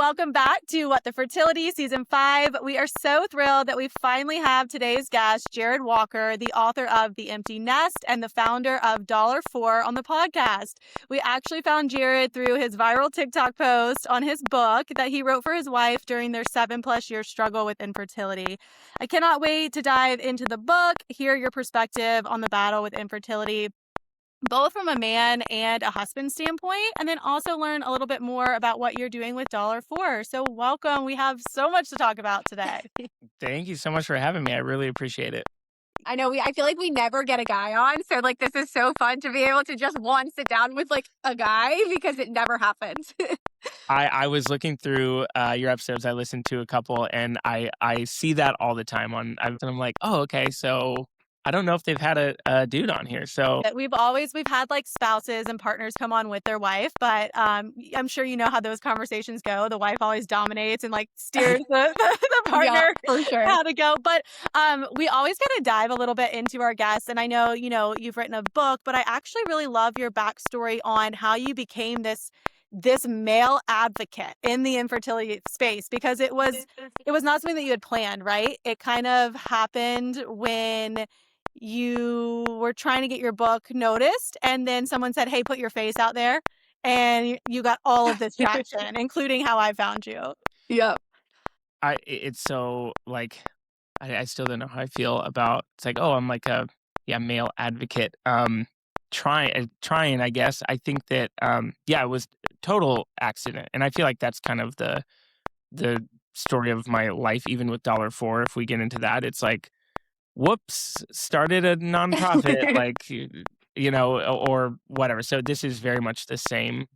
welcome back to What the Fertility Season 5. We are so thrilled that we finally have today's guest, Jared Walker, the author of The Empty Nest and the founder of $4 on the podcast. We actually found Jared through his viral TikTok post on his book that he wrote for his wife during their 7+ year struggle with infertility. I cannot wait to dive into the book, hear your perspective on the battle with infertility, both from a man and a husband standpoint, and then also learn a little bit more about what you're doing with $4. So welcome. We have so much to talk about today. Thank you so much for having me. I really appreciate it. I know I feel like we never get a guy on. So this is so fun to be able to just sit down with a guy because it never happens. I was looking through your episodes. I listened to a couple and I see that all the time and I'm like, oh, okay. So I don't know if they've had a dude on here. So we've had spouses and partners come on with their wife, but I'm sure you know how those conversations go. The wife always dominates and steers the partner for sure. how to go. But we always got to dive a little bit into our guests. And I know, you've written a book, but I actually really love your backstory on how you became this male advocate in the infertility space, because it was not something that you had planned, right? It kind of happened when you were trying to get your book noticed, and then someone said, hey, put your face out there, and you got all of this traction, including how I found you. Yep. It's so I still don't know how I feel about it's I'm a male advocate. Trying, I guess. I think that it was total accident, and I feel like that's kind of the story of my life, even with $4. If we get into that, it's whoops, started a nonprofit, or whatever. So this is very much the same.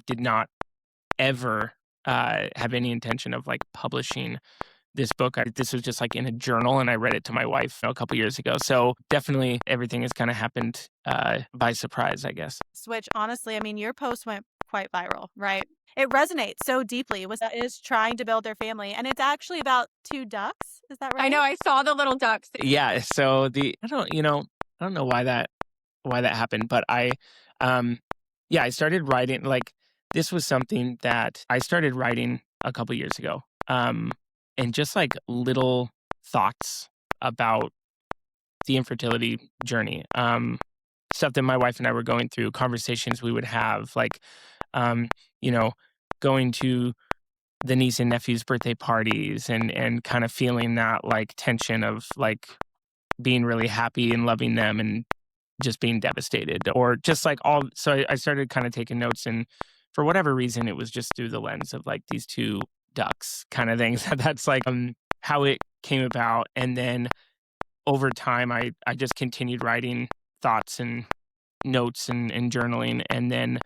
Did not ever have any intention of publishing this book. This was just in a journal, and I read it to my wife a couple years ago. So definitely everything has kind of happened by surprise, I guess. Which honestly, your post went quite viral, right? It resonates so deeply with that is trying to build their family. And it's actually about 2 ducks. Is that right? I know. I saw the little ducks. Yeah. So I don't know why that happened, but I started writing. This was something that I started writing a couple years ago. And just little thoughts about the infertility journey. Stuff that my wife and I were going through, conversations we would have, going to the niece and nephew's birthday parties and kind of feeling that tension of being really happy and loving them and just being devastated, or just all. So I started kind of taking notes, and for whatever reason, it was just through the lens of these 2 ducks kind of things. That's how it came about. And then over time, I just continued writing thoughts and notes and journaling. And then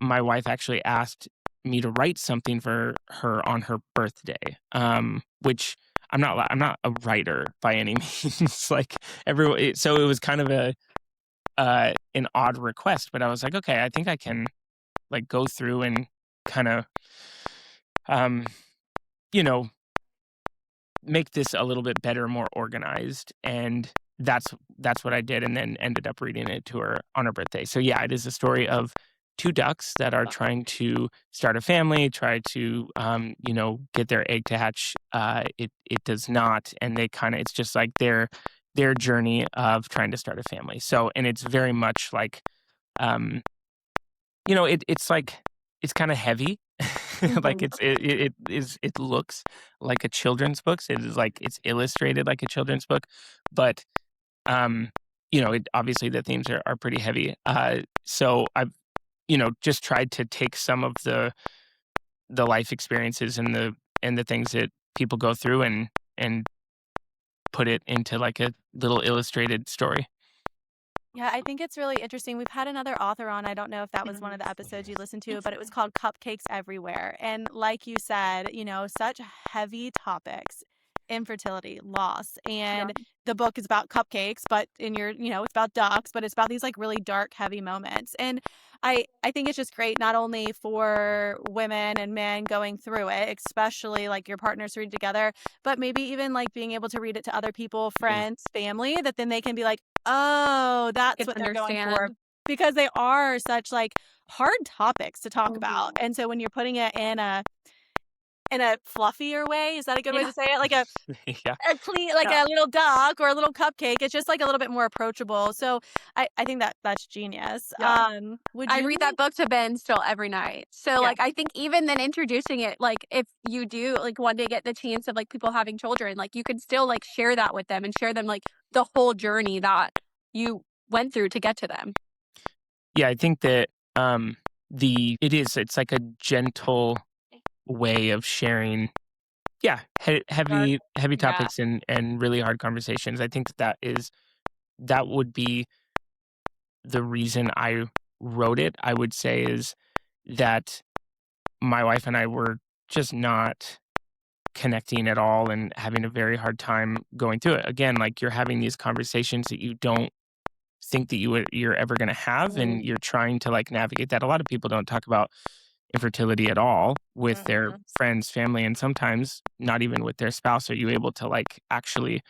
my wife actually asked me to write something for her on her birthday, which I'm not a writer by any means. Everyone, so it was kind of an odd request, but I was okay, I think I can go through and kind of make this a little bit better, more organized. And that's what I did, and then ended up reading it to her on her birthday. So yeah, it is a story of 2 ducks that are trying to start a family, try to get their egg to hatch. It does not, and it's just their journey of trying to start a family. So, and it's very much it's kind of heavy. It looks like a children's book. It is it's illustrated like a children's book, but obviously the themes are pretty heavy. So I've just tried to take some of the life experiences and the things that people go through and put it into a little illustrated story. Yeah, I think it's really interesting. We've had another author on. I don't know if that was one of the episodes you listened to, but it was called Cupcakes Everywhere. And like you said, such heavy topics, infertility, loss. And the book is about cupcakes, but it's about ducks, but it's about these really dark, heavy moments. And I think it's just great, not only for women and men going through it, especially your partners read together, but maybe even being able to read it to other people, friends, family, that then they can be oh, that's what they're going for. Because they are such hard topics to talk Mhm. about. And so when you're putting it in a fluffier way, is that a good way to say it? Like a Yeah. clean, like Yeah. a little duck or a little cupcake. It's just like a little bit more approachable. So I think that's genius. Yeah. Would I you read that book to Ben still every night. So, Yeah. like, I think even then introducing it, like, if you do, like, one day get the chance of, like, people having children, like, you could still, like, share that with them and share them, like, the whole journey that you went through to get to them. Yeah, I think that it's like a gentle way of sharing heavy Yeah. topics and really hard conversations. I think that would be the reason I wrote it, I would say, is that my wife and I were just not connecting at all and having a very hard time going through it. Again, like, you're having these conversations that you don't think that you're ever going to have, and you're trying to, like, navigate that. A lot of people don't talk about infertility at all with their friends, family, and sometimes not even with their spouse. Are you able to, like, actually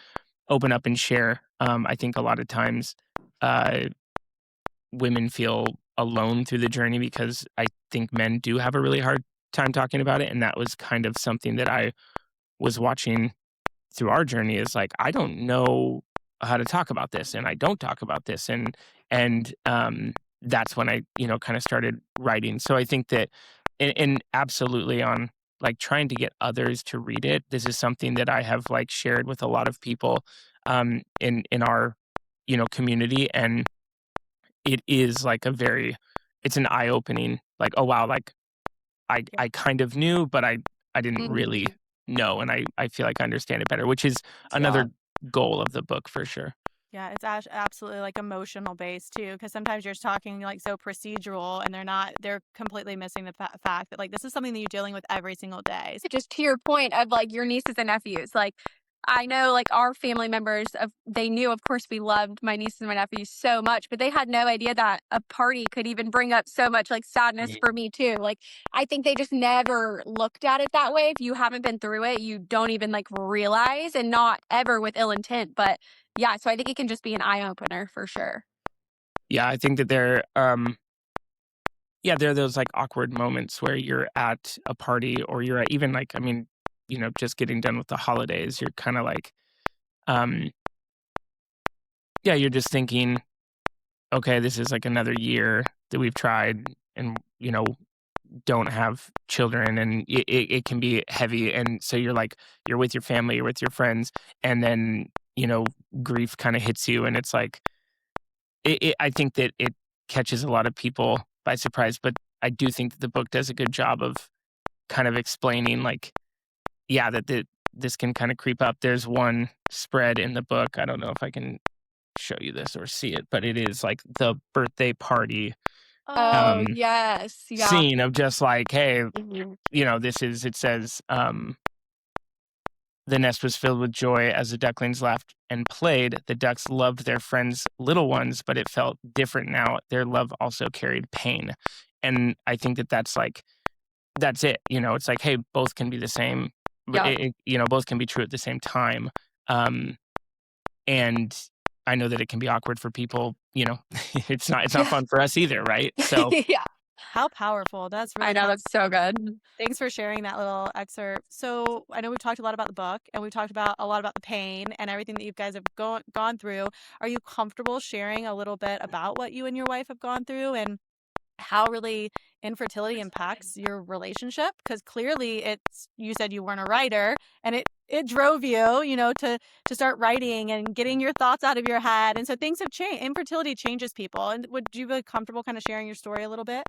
open up and share? I think a lot of times women feel alone through the journey because I think men do have a really hard time talking about it. And that was kind of something that I was watching through our journey, is like, I don't know how to talk about this, and I don't talk about this. And that's when I, kind of started writing. So I think that, and absolutely on, like, trying to get others to read it. This is something that I have, like, shared with a lot of people in our, community. And it is like it's an eye opening, like, oh wow, like, I kind of knew, but I didn't really know. And I feel like I understand it better, which is another goal of the book for sure. Yeah, it's absolutely like emotional based too, because sometimes you're just talking like so procedural, and they're completely missing the fact that like this is something that you're dealing with every single day. Just to your point of, like, your nieces and nephews, like, I know, like, our family members, they knew, of course, we loved my nieces and my nephews so much, but they had no idea that a party could even bring up so much, like, sadness for me too. Like, I think they just never looked at it that way. If you haven't been through it, you don't even, like, realize, and not ever with ill intent. But yeah, so I think it can just be an eye opener for sure. Yeah, I think that there are those, like, awkward moments where you're at a party, or you're at, even, like, I mean, just getting done with the holidays, you're kind of like, um you're just thinking, okay, this is like another year that we've tried, and don't have children, and it can be heavy. And so you're like, you're with your family, you're with your friends, and then grief kind of hits you, and it's like, I think that it catches a lot of people by surprise. But I do think that the book does a good job of kind of explaining, like, that this can kind of creep up. There's one spread in the book, I don't know if I can show you this or see it, but it is like the birthday party Oh, yes. Yeah. scene of just like, hey, Mhm. it says, the nest was filled with joy as the ducklings laughed and played. The ducks loved their friends' little ones, but it felt different now. Their love also carried pain. And I think that that's it. It's like, hey, both can be the same. But both can be true at the same time. And I know that it can be awkward for people. It's not fun for us either, right? So Yeah. How powerful. That's really I know, that's so good. Thanks for sharing that little excerpt. So I know we've talked a lot about the book, and we've talked about a lot about the pain and everything that you guys have gone through. Are you comfortable sharing a little bit about what you and your wife have gone through, and how really infertility impacts your relationship? Because clearly you said you weren't a writer, and it drove you, to start writing and getting your thoughts out of your head. And so things have changed. Infertility changes people. And would you be comfortable kind of sharing your story a little bit?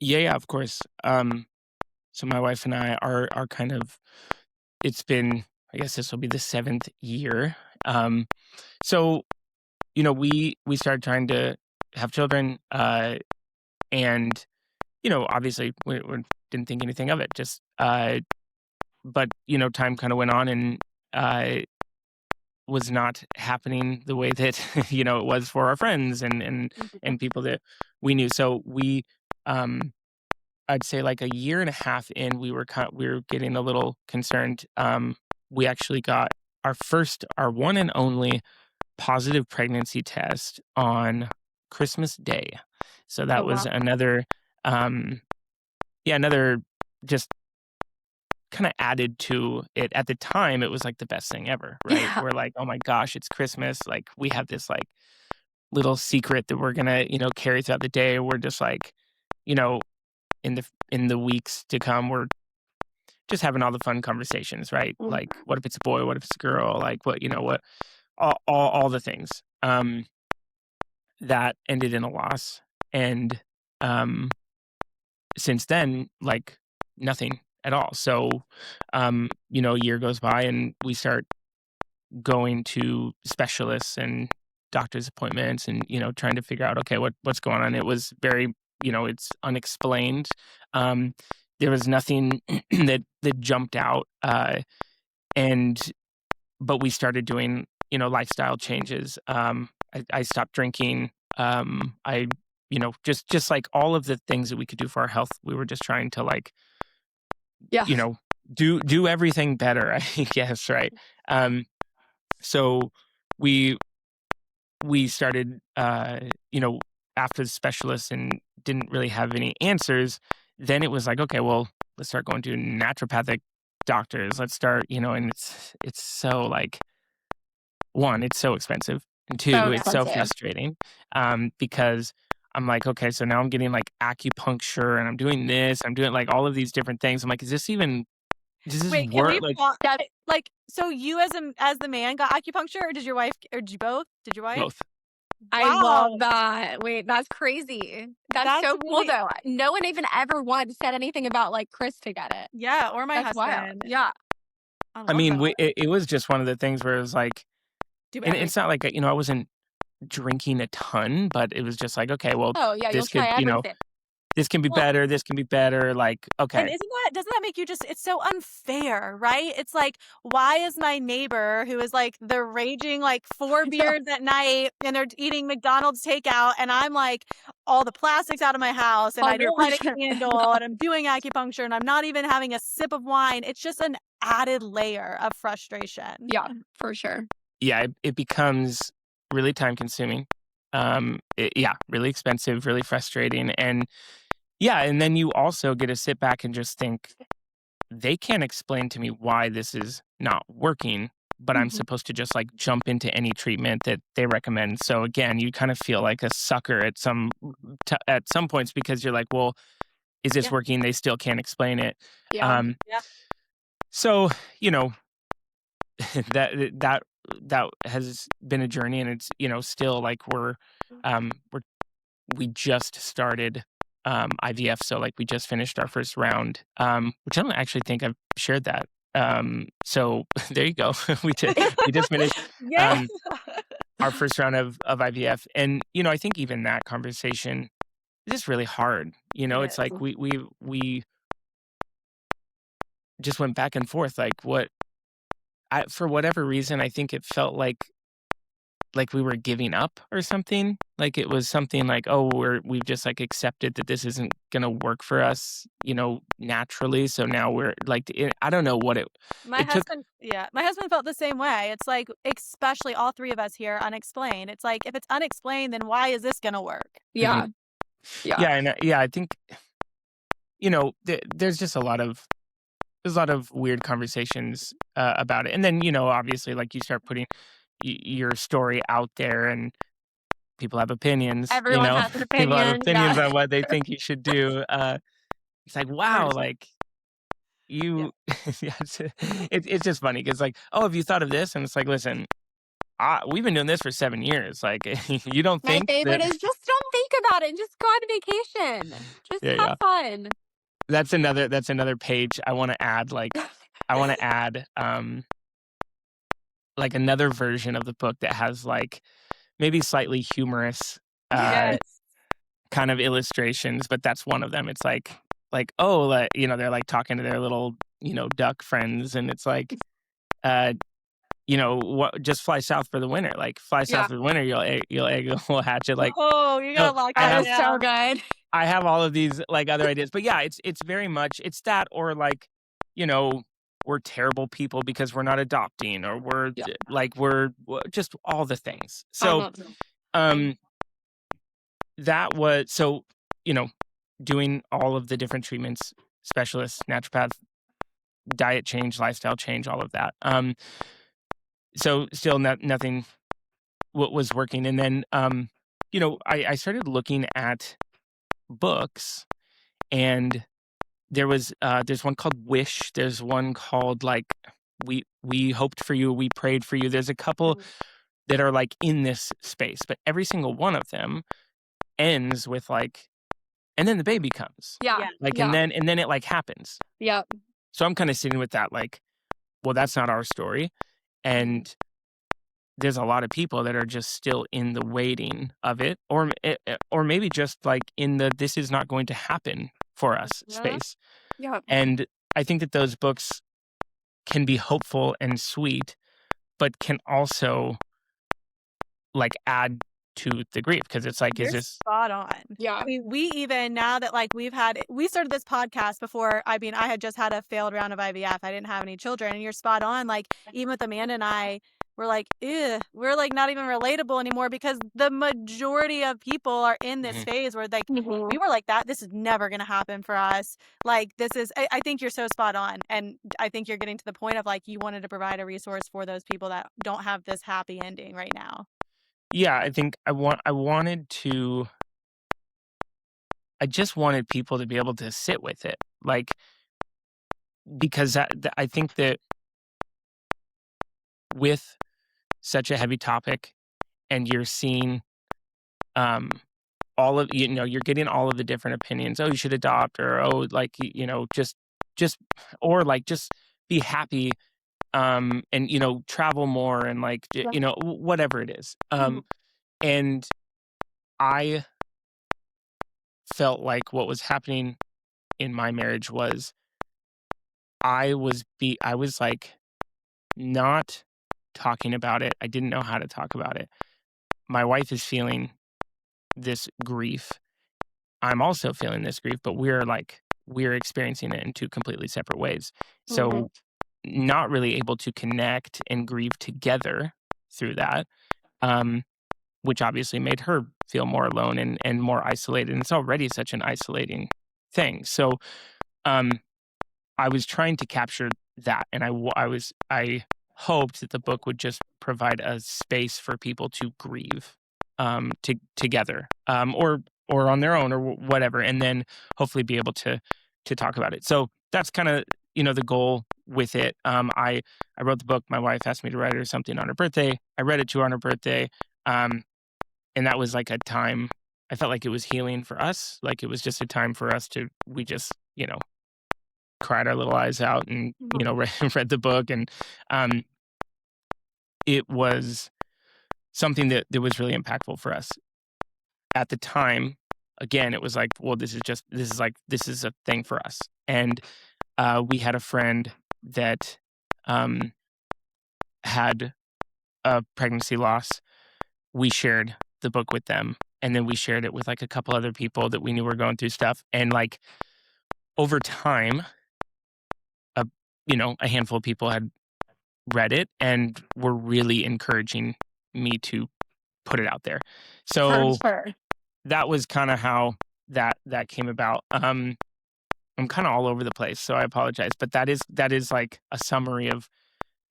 yeah, of course. So my wife and I are kind of, it's been, I guess this will be the 7th year. So we started trying to have children, and obviously we didn't think anything of it. Just but time kind of went on, and was not happening the way that it was for our friends and people that we knew. So we, I'd say, like, a year and a half in, we were getting a little concerned. We actually got our one and only positive pregnancy test on Christmas Day. So that was wow. another another just kind of added to it. At the time, it was like the best thing ever, right? Yeah. We're like, oh my gosh, it's Christmas. Like we have this like little secret that we're gonna, carry throughout the day. We're just like, in the weeks to come, we're just having all the fun conversations, right? Mhm. Like, what if it's a boy? What if it's a girl? Like, what, all the things. That ended in a loss, and since then, like nothing at all. So, a year goes by, and we start going to specialists and doctor's appointments, and trying to figure out, okay, what's going on. It was very, it's unexplained. There was nothing that jumped out, but we started doing lifestyle changes. I stopped drinking. I just like all of the things that we could do for our health, we were just trying to like Yeah. do everything better, I guess, right? So we started after the specialist and didn't really have any answers. Then it was like, okay, well, let's start going to naturopathic doctors. Let's start, and it's so like, one, it's so expensive, and two, So it's so expensive. frustrating, because I'm like, okay, so now I'm getting like acupuncture and I'm doing this, I'm doing like all of these different things. I'm like, does this Wait, can work? we Like so you as the man got acupuncture, or did your wife, or did you both? Did your wife? both. I Wow. love that. Wait, that's crazy. That's so cool really- though. No one even ever once said anything about like Chris to get it. Yeah, or my That's husband. wild. Yeah. I mean, it was just one of the things where it was like, Do and it's not like, I wasn't drinking a ton, but it was just like, okay, well, Oh yeah, you'll this could, try everything. this can be Well- better. This can be better. Like, okay. And doesn't that make you just, it's so unfair, right? It's like, why is my neighbor, who is like the raging like 4 beers at night, and they're eating McDonald's takeout, and I'm like all the plastics out of my house, and I don't light a 100%. candle, and I'm doing acupuncture, and I'm not even having a sip of wine. It's just an added layer of frustration. Yeah, for sure. Yeah, it becomes really time consuming. Really expensive, really frustrating. And and then you also get to sit back and just think, they can't explain to me why this is not working, but I'm Mhm. supposed to just like jump into any treatment that they recommend. So again, you kind of feel like a sucker at some points, because you're like, well, is this Yeah. working? They still can't explain it. Yeah. So, that has been a journey, and it's, still like we just started IVF. So like we just finished our first round, which I don't actually think I've shared that. So there you go. we just finished Yeah. our first round of IVF. And, I think even that conversation is just really hard. It's like we just went back and forth. Like for whatever reason, I think it felt like we were giving up or something. Like it was something like, oh, we've just like accepted that this isn't going to work for us, naturally. So now we're like, I don't know what My husband felt the same way. It's like, especially all three of us here, unexplained. It's like, if it's unexplained, then why is this going to work? Yeah. Yeah. Yeah. And I think, there's just a lot of weird conversations about it. And then, obviously, like you start putting your story out there, and people have opinions. Everyone has an People have opinion, opinions yeah. on what they think you should do. It's like, wow, 100%. like you, it's just funny because like, oh, have you thought of this? And it's like, listen, we've been doing this for 7 years. Like, you don't My think favorite that is just don't think about it. Just go on vacation. Just have fun. that's another page I want to add. Like, I want to add like another version of the book that has like maybe slightly humorous Yes. kind of illustrations, but that's one of them. It's like oh, like, they're like talking to their little duck friends, and it's like just fly south for the winter. Like fly south for the winter, you'll egg a little hatchet. Like, oh, you gotta lock that That is down. so good. I have all of these like other ideas, but yeah, it's very much it's that, or like we're terrible people because we're not adopting, or we're we're just all the things. So that was so doing all of the different treatments, specialists, naturopath, diet change, lifestyle change, all of that. So still nothing was working. And then, I started looking at books, and there's one called Wish. There's one called like we hoped for you, we prayed for you. There's a couple that are like in this space, but every single one of them ends with like, and then the baby comes. Yeah. Like, Yeah. and then it like happens. Yep. So I'm kind of sitting with that, like, well, that's not our story. And there's a lot of people that are just still in the waiting of it, or maybe just like in the this is not going to happen for us space. Yep. And I think that those books can be hopeful and sweet, but can also like add to the grief, because it's like, You're is this spot on. Yeah. I mean, we even now that like we started this podcast before. I mean, I had just had a failed round of IVF. I didn't have any children, and you're spot on. Like even with Amanda and I, we're like, ew, we're like not even relatable anymore, because the majority of people are in this phase where like we were like that. This is never gonna happen for us. Like this is. I think you're so spot on, and I think you're getting to the point of like you wanted to provide a resource for those people that don't have this happy ending right now. Yeah, I think I just wanted people to be able to sit with it, like, because I think that with such a heavy topic, and you're seeing all of, you're getting all of the different opinions. Oh, you should adopt, or oh, like, just or like just be happy, and travel more, and like whatever it is. And I felt like what was happening in my marriage was I was like not talking about it. I didn't know how to talk about it. My wife is feeling this grief. I'm also feeling this grief, but we're experiencing it in two completely separate ways. So not really able to connect and grieve together through that, which obviously made her feel more alone and more isolated. And it's already such an isolating thing. So I was trying to capture that, and I hoped that the book would just provide a space for people to grieve together, or on their own, or whatever, and then hopefully be able to talk about it. So that's kind of the goal with it. I wrote the book. My wife asked me to write her something on her birthday. I read it to her on her birthday, and that was like a time I felt like it was healing for us. Like it was just a time for us we just cried our little eyes out, and read the book, and it was something that was really impactful for us at the time. Again, it was like, well, this is a thing for us. And we had a friend that had a pregnancy loss. We shared the book with them, and then we shared it with like a couple other people that we knew were going through stuff. And like over time, a handful of people had read it and were really encouraging me to put it out there. So that was kind of how that came about. I'm kind of all over the place, so I apologize, but that is like a summary of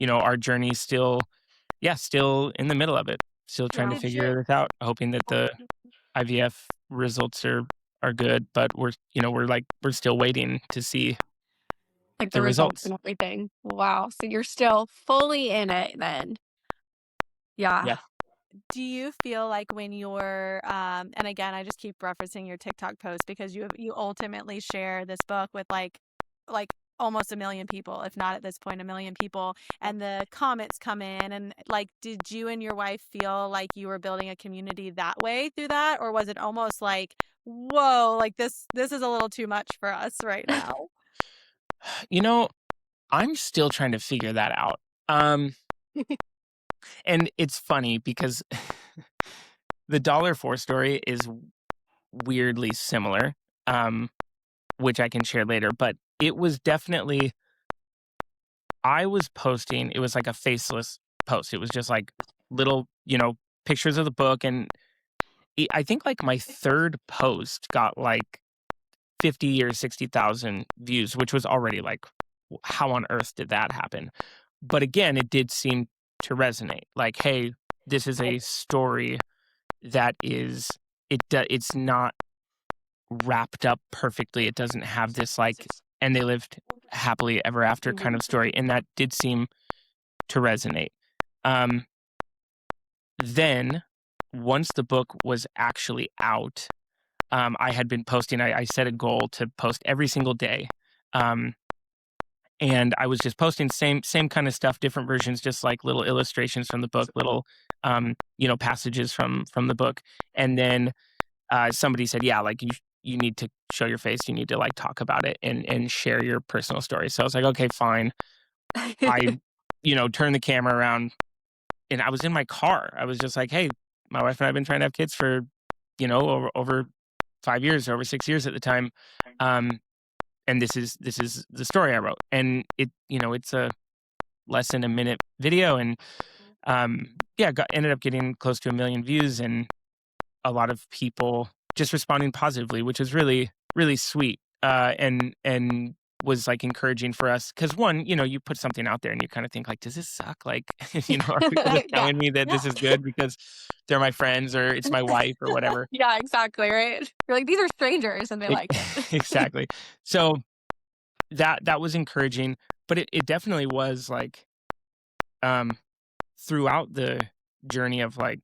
our journey. Still in the middle of it, still trying to figure this out, hoping that the IVF results are good, but we're still waiting to see like the results and everything. Wow. So you're still fully in it then. Yeah. Do you feel like when you're and again, I just keep referencing your TikTok post, because you ultimately share this book with like almost 1 million people, if not at this point 1 million people, and the comments come in, and like, did you and your wife feel like you were building a community that way through that, or was it almost like, whoa, like this is a little too much for us right now? I'm still trying to figure that out. And it's funny because the $4 story is weirdly similar, which I can share later, but it was definitely, I was posting, it was like a faceless post. It was just like little, pictures of the book. And I think like my third post got like 50 or 60,000 views, which was already like, how on earth did that happen? But again, it did seem to resonate. Like, hey, this is a story that is it's not wrapped up perfectly. It doesn't have this like, and they lived happily ever after kind of story, and that did seem to resonate. Then once the book was actually out, I had been posting. I set a goal to post every single day. And I was just posting same kind of stuff, different versions, just like little illustrations from the book, little passages from the book. And then somebody said, yeah, like you need to show your face, you need to like talk about it and share your personal story. So I was like, okay, fine. I turned the camera around, and I was in my car. I was just like, hey, my wife and I have been trying to have kids for over 5 years, over 6 years at the time. And this is the story I wrote. And it's a less than a minute video, and ended up getting close to 1 million views, and a lot of people just responding positively, which is really, really sweet. And was like encouraging for us, because one, you put something out there and you kind of think like, does this suck? Like, are people just telling me that this is good because they're my friends or it's my wife or whatever? Yeah, exactly, right? You're like, these are strangers and they like it. Exactly. So that was encouraging, but it definitely was like, throughout the journey of like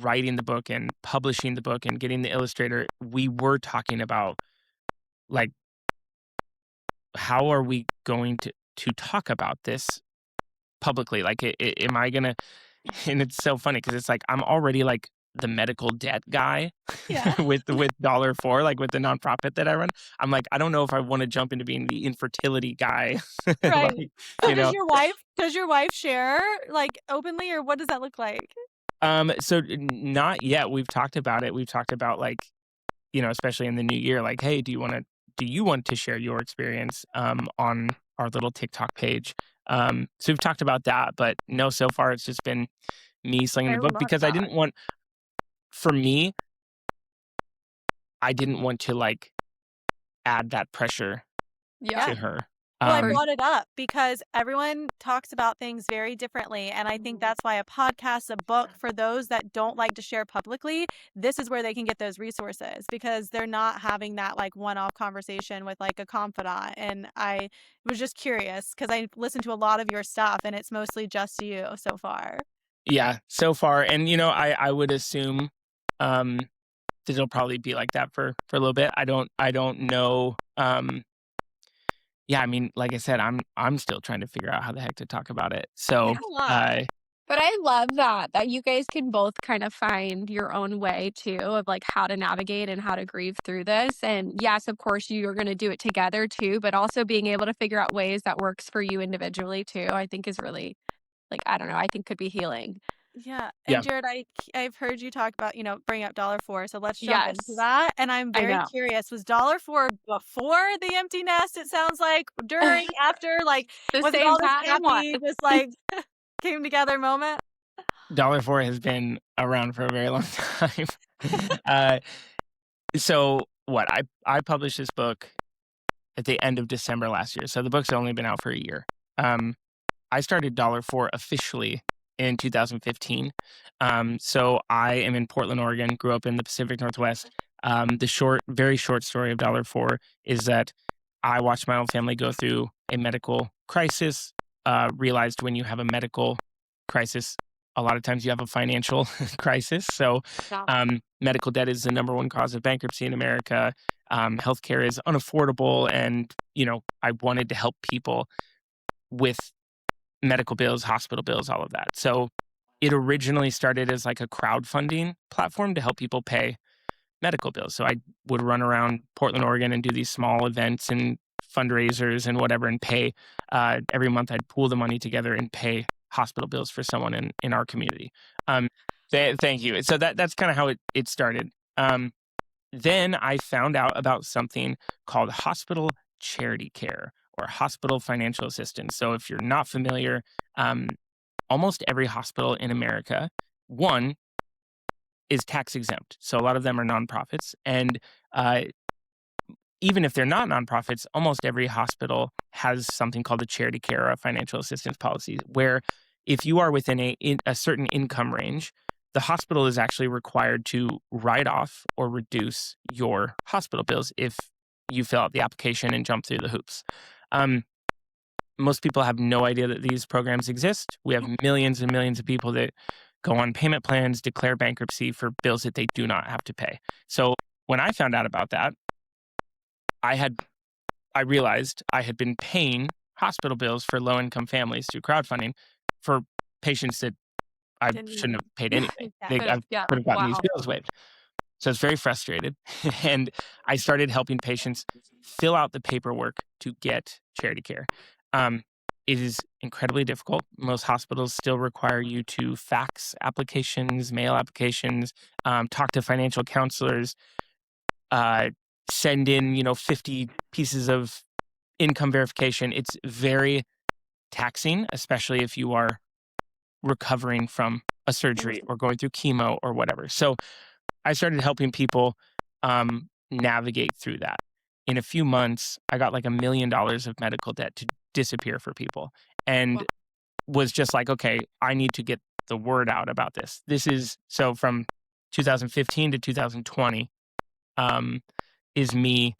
writing the book and publishing the book and getting the illustrator, we were talking about like, how are we going to talk about this publicly? Like, am I gonna? And it's so funny because it's like I'm already like the medical debt guy with $4, like with the nonprofit that I run. I'm like, I don't know if I want to jump into being the infertility guy. Right. Like, So does your wife share like openly, or what does that look like? So not yet. We've talked about it. We've talked about like, especially in the new year, like, hey, do you want to share your experience on our little TikTok page? So we've talked about that, but no, so far it's just been me slinging the book, because I didn't want to like add that pressure to her. Well, I brought it up because everyone talks about things very differently. And I think that's why a podcast, a book, for those that don't like to share publicly, this is where they can get those resources, because they're not having that like one-off conversation with like a confidant. And I was just curious because I listened to a lot of your stuff and it's mostly just you so far. Yeah, so far. And, I would assume that it'll probably be like that for a little bit. I don't know. Yeah, I mean, like I said, I'm still trying to figure out how the heck to talk about it. So, but I love that you guys can both kind of find your own way too of like how to navigate and how to grieve through this. And yes, of course, you're going to do it together too, but also being able to figure out ways that works for you individually too, I think is really like, I don't know, I think could be healing. Yeah. And Jared, I've heard you talk about, bring up $4. So let's jump into that. And I'm very curious, was $4 before the empty nest? It sounds like during, after, like, was it all this happy, just like came together moment? $4 has been around for a very long time. So what? I published this book at the end of December last year. So the book's only been out for a year. I started $4 officially in 2015. So I am in Portland, Oregon, grew up in the Pacific Northwest. The very short story of $4 is that I watched my own family go through a medical crisis, realized when you have a medical crisis, a lot of times you have a financial crisis. So medical debt is the number one cause of bankruptcy in America. Healthcare is unaffordable. And, I wanted to help people with medical bills, hospital bills, all of that. So it originally started as like a crowdfunding platform to help people pay medical bills. So I would run around Portland, Oregon and do these small events and fundraisers and whatever, and pay every month. I'd pool the money together and pay hospital bills for someone in our community. Thank you. So that's kind of how it started. Then I found out about something called hospital charity care, or hospital financial assistance. So if you're not familiar, almost every hospital in America, one, is tax exempt. So a lot of them are nonprofits. And even if they're not nonprofits, almost every hospital has something called a charity care or a financial assistance policy, where if you are within a certain income range, the hospital is actually required to write off or reduce your hospital bills if you fill out the application and jump through the hoops. Most people have no idea that these programs exist. We have millions and millions of people that go on payment plans, declare bankruptcy for bills that they do not have to pay. So when I found out about that, I realized I had been paying hospital bills for low-income families through crowdfunding for patients that I shouldn't have paid anything. I could have gotten these bills waived. So I was very frustrated. And I started helping patients fill out the paperwork to get charity care. It is incredibly difficult. Most hospitals still require you to fax applications, mail applications, talk to financial counselors, send in, 50 pieces of income verification. It's very taxing, especially if you are recovering from a surgery or going through chemo or whatever. So I started helping people navigate through that. In a few months, I got like $1 million of medical debt to disappear for people, and was just like, okay, I need to get the word out about this. This is so from 2015 to 2020 is me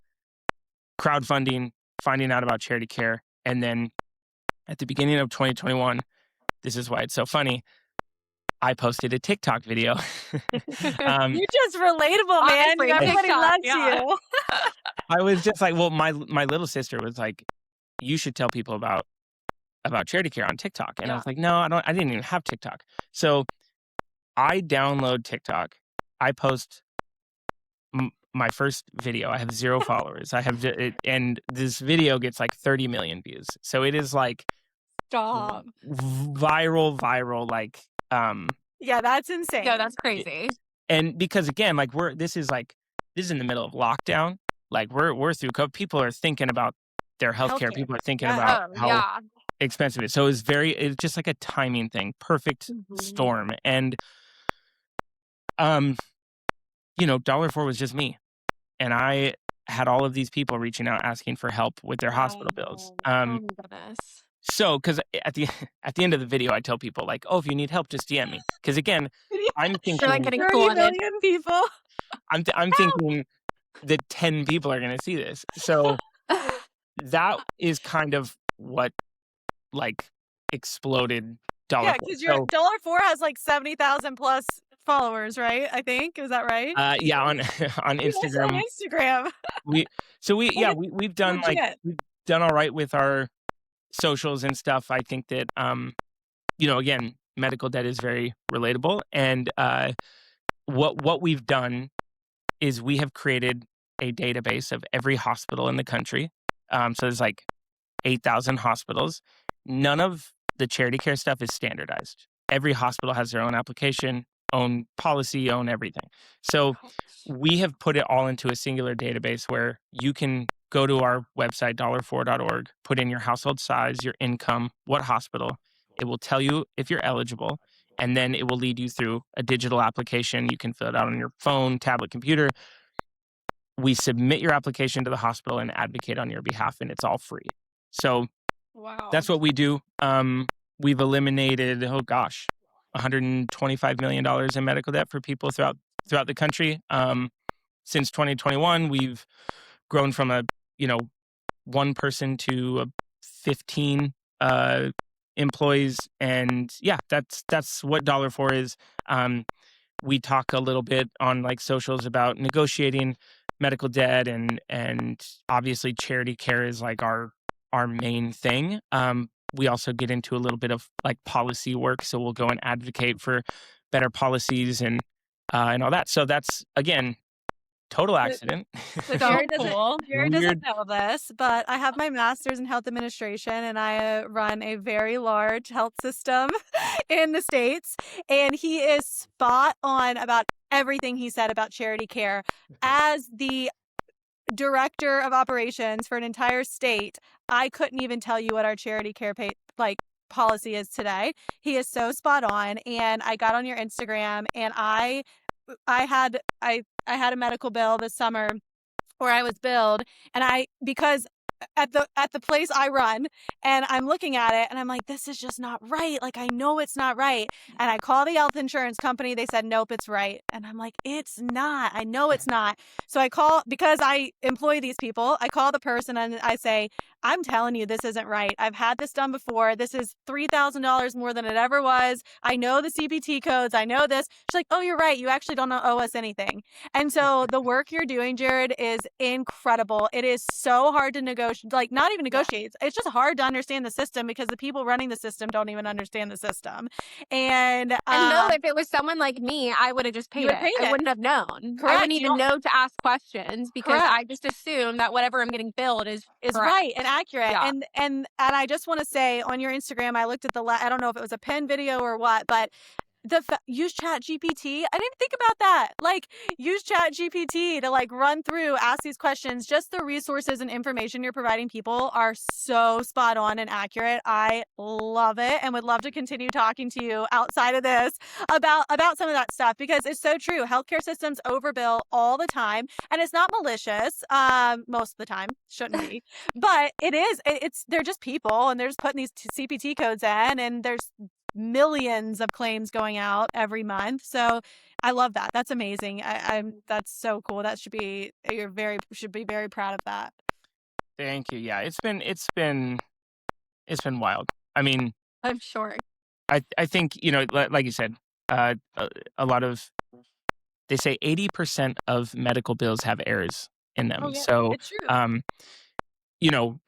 crowdfunding, finding out about charity care, and then at the beginning of 2021, this is why it's so funny, I posted a TikTok video. You're just relatable, man. Honestly, Everybody TikTok, loves yeah. you. I was just like, well, my little sister was like, you should tell people about charity care on TikTok. And I was like, no, I didn't even have TikTok. So I download TikTok. I post my first video. I have 0 followers. I have and this video gets like 30 million views. So it is like Stop. viral, like Yeah, that's insane. No, that's crazy. And because again, like this is in the middle of lockdown. Like we're through COVID. People are thinking about their healthcare. People are thinking about how expensive it is. So it's just like a timing thing. Perfect storm. And $4 was just me. And I had all of these people reaching out asking for help with their hospital bills. Oh my goodness. So, because at the end of the video, I tell people like, "Oh, if you need help, just DM me." Because again, I'm thinking You're like getting 30 million people. I'm thinking that 10 people are going to see this. So that is kind of what like exploded $4. Yeah, because your $4 has like 70,000 plus followers, right? I think, is that right? Yeah, on Instagram. On Instagram. We've done we've done all right with our socials and stuff. I think that again, medical debt is very relatable, and what we've done is we have created a database of every hospital in the country. So there's like 8,000 hospitals. None of the charity care stuff is standardized. Every hospital has their own application, own policy, own everything. So we have put it all into a singular database where you can go to our website, dollar4.org, put in your household size, your income, what hospital. It will tell you if you're eligible, and then it will lead you through a digital application. You can fill it out on your phone, tablet, computer. We submit your application to the hospital and advocate on your behalf, and it's all free. So that's what we do. We've eliminated, $125 million in medical debt for people throughout the country. Since 2021, we've grown from a 1 person to 15 employees, and that's what $4 is. We talk a little bit on like socials about negotiating medical debt, and obviously charity care is like our main thing. We also get into a little bit of like policy work, so we'll go and advocate for better policies and all that. So that's again total accident. Jared doesn't know this, but I have my master's in health administration, and I run a very large health system in the States. And he is spot on about everything he said about charity care. As the director of operations for an entire state, I couldn't even tell you what our charity care policy is today. He is so spot on. And I got on your Instagram, and I had a medical bill this summer where I was billed, and because at the place I run, and I'm looking at it and I'm like, this is just not right. Like, I know it's not right. And I call the health insurance company. They said, nope, it's right. And I'm like, it's not. I know it's not. So I call, because I employ these people, I call the person and I say, I'm telling you, this isn't right. I've had this done before. This is $3,000 more than it ever was. I know the CPT codes. I know this. She's like, oh, you're right. You actually don't owe us anything. And so the work you're doing, Jared, is incredible. It is so hard to negotiate, like not even negotiate. It's just hard to understand the system because the people running the system don't even understand the system. And no, if it was someone like me, I would have just paid it. I wouldn't have known. Correct. I wouldn't even know to ask questions because I just assume that whatever I'm getting billed is right and accurate. Yeah. And I just want to say, on your Instagram, I looked at I don't know if it was a pen video or what, but use Chat GPT. I didn't think about that. Like, use Chat GPT to like run through, ask these questions. Just the resources and information you're providing people are so spot on and accurate. I love it and would love to continue talking to you outside of this about some of that stuff, because it's so true. Healthcare systems overbill all the time, and it's not malicious. Most of the time, shouldn't be, but it is. They're just people, and they're just putting these CPT codes in, and there's millions of claims going out every month. So I love that. That's amazing. That's so cool. That should be very proud of that. Thank you. Yeah, it's been wild. I mean, I'm sure. I think, like you said, a lot of, they say 80% of medical bills have errors in them. Oh, yeah. So It's true.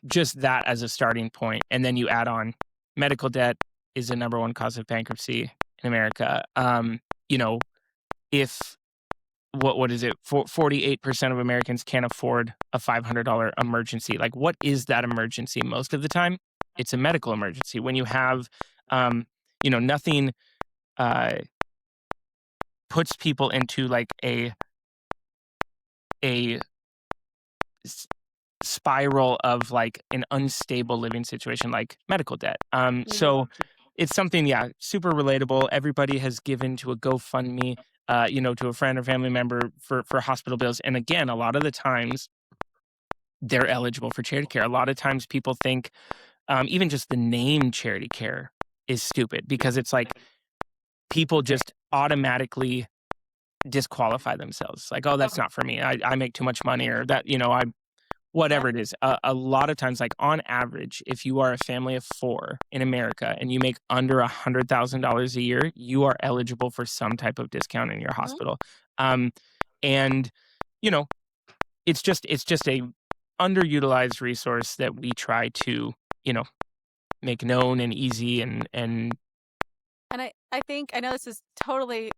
Just that as a starting point, and then you add on medical debt is the number one cause of bankruptcy in America. If what is it? 48% of Americans can't afford a $500 emergency. Like, what is that emergency? Most of the time, it's a medical emergency. When you have, nothing puts people into like a spiral of like an unstable living situation like medical debt. So it's something, super relatable. Everybody has given to a GoFundMe, to a friend or family member for hospital bills. And again, a lot of the times they're eligible for charity care. A lot of times people think even just the name charity care is stupid, because it's like people just automatically disqualify themselves. Like, oh, that's not for me. I make too much money, or that, whatever it is. A lot of times, like on average, if you are a family of 4 in America and you make under $100,000 a year, you are eligible for some type of discount in your hospital. And it's just a underutilized resource that we try to, make known and easy and I think, I know this is totally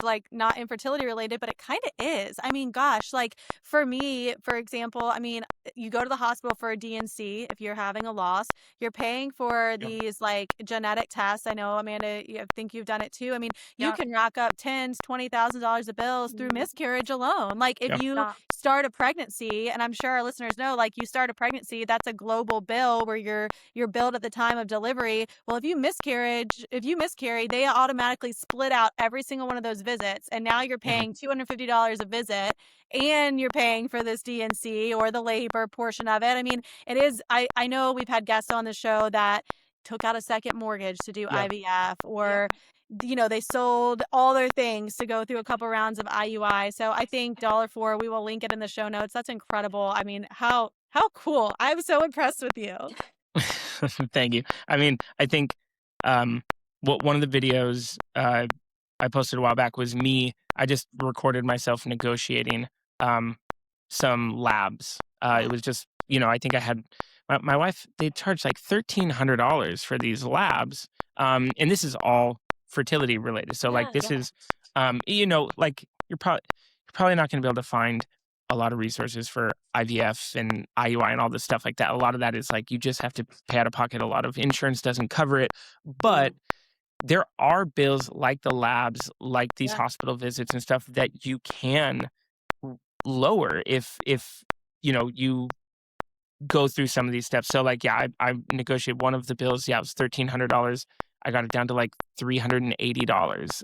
like not infertility related, but it kind of is. I mean, gosh, like for me, for example, I mean, you go to the hospital for a DNC if you're having a loss, you're paying for these like genetic tests. I know, Amanda, I think you've done it too. I mean, you can rack up $10,000-$20,000 of bills through miscarriage alone. Like if you start a pregnancy, and I'm sure our listeners know, like you start a pregnancy, that's a global bill where you're billed at the time of delivery. Well, if you miscarry, they automatically split out every single one of those visits, and now you're paying $250 a visit, and you're paying for this DNC or the labor portion of it. I mean, it is. I know we've had guests on the show that took out a second mortgage to do IVF, or they sold all their things to go through a couple rounds of IUI. So I think $4, we will link it in the show notes. That's incredible. I mean, how cool. I'm so impressed with you. Thank you. I mean, I think one of the videos I posted a while back was me. I just recorded myself negotiating some labs. It was just, I think I had my wife, they charged like $1,300 for these labs. And this is all fertility related. So like this is, like you're probably not going to be able to find a lot of resources for IVF and IUI and all this stuff like that. A lot of that is like, you just have to pay out of pocket. A lot of insurance doesn't cover it, but there are bills like the labs, like these hospital visits and stuff that you can lower if you go through some of these steps. So like, I negotiated one of the bills. Yeah, it was $1,300. I got it down to like $380.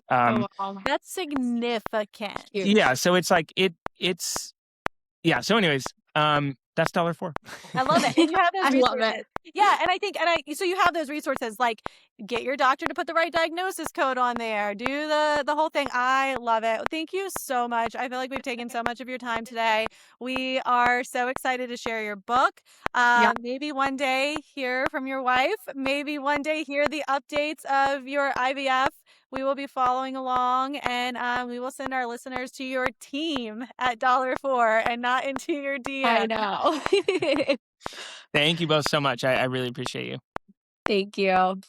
That's significant. Yeah, so it's like it's yeah. So, anyways, that's $4. I love it. And you have those I love resources. it. Yeah, and I think so you have those resources, like get your doctor to put the right diagnosis code on there. Do the whole thing. I love it. Thank you so much. I feel like we've taken so much of your time today. We are so excited to share your book. Maybe one day hear from your wife. Maybe one day hear the updates of your IVF. We will be following along, and we will send our listeners to your team at $4 and not into your DM. I know. Thank you both so much. I really appreciate you. Thank you.